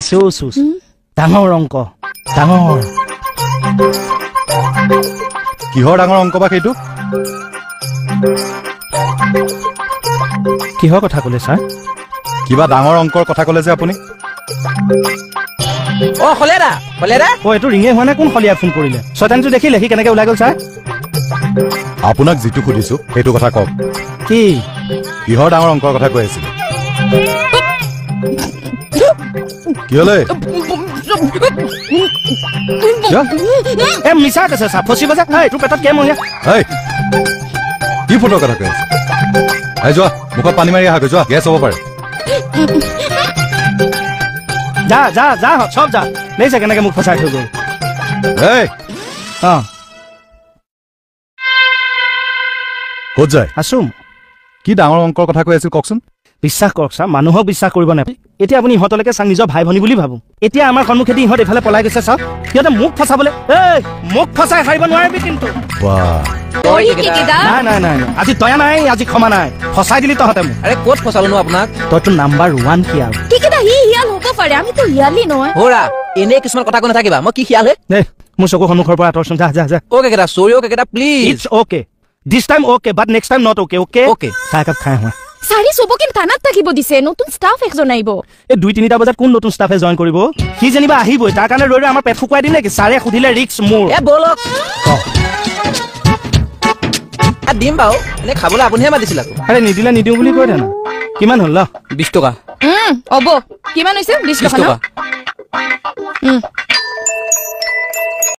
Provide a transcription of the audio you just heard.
চুচ ডাঙৰ অংক ডাঙৰ কিহৰ ডাঙৰ অংক বা সেইটো কিহৰ কথা ক'লে ছাৰ কিবা ডাঙৰ অংকৰ কথা ক'লে যে আপুনি অ হলেৰা অ এইটো ৰিঙে হোৱা নাই কোন হলিয়া ফোন কৰিলে শয়তানটো দেখিলে সি কেনেকে ওলাই গ'ল ছাৰ আপোনাক যিটো সুধিছো সেইটো কথা কওক কি কিহৰ ডাঙৰ অংকৰ কথা কৈ আছিলে কি হলে এ মিছা আছে ছাৰ ফচিব যে এইটো পেটত কেম হয় কি ফটোৰ কথা কৈ আছে যোৱা মুখত পানী মাৰি আহাগৈ যোৱা গেছ হ'ব পাৰে যা যা যা চব যা দেখিছে কেনেকে মোক ফচাই থৈ গ'ল ক'ত যায় আছো কি ডাঙৰ অংকৰ কথা কৈ আছিল কওকচোন বিশ্বাস কৰক ছাৰ মানুহক বিশ্বাস কৰিব নাপায় এতিয়া আপুনি ইহঁতলৈকে চাওক নিজৰ ভাই ভনী বুলি ভাবো এতিয়া আমাৰ সন্মুখেদি ইহঁত এইফালে পলাই গৈছে চাওক সিহঁতে মোক ফচাবলৈ মোক ফচাই হাৰিব নোৱাৰিবি কিন্তু নাই নাই নাই আজি দয়া নাই আজি ক্ষমা নাই ফচাই দিলি তহঁতে মোক আৰে ক'ত ফচালো নো আপোনাক তইতো নাম্বাৰ 1 কি আৰু হি হিয়াল হ'ব পাৰে আমিতো হিয়ালি নহয় হোৰা এনে কিছুমান কথা কৈ নাথাকিবা মই কি খিয়াল হে দে মোৰ চকু সন্মুখৰ পৰা আঁতৰচোন যা যা যা অ'কে কেটা সৰি অ'কে কেটা please it's okay this time okay but next time not okay okay okay চাহ একাপ খাই হোৱা সাৰি সবকে থানাত থাকিব দিছে নতুন ষ্টাফ একজন আহিব এই 2-3টা বজাত কোন নতুন ষ্টাফে জয়েন কৰিব সি যেনিবা আহিবই তাৰ কাৰণে ৰৈ আমাৰ পেট ফুকুৱাই দিলে কি ছাৰে সুধিলে ৰিক্স মোৰ এ বলক দিম বাও এনে খাবলৈ আপুনিহে মাতিছিল আকৌ আৰে নিদিলে নিদিওঁ বুলি কৈ দে না কিমান হ'ল 20 টকা হ'ব কিমান হৈছে 20 টকা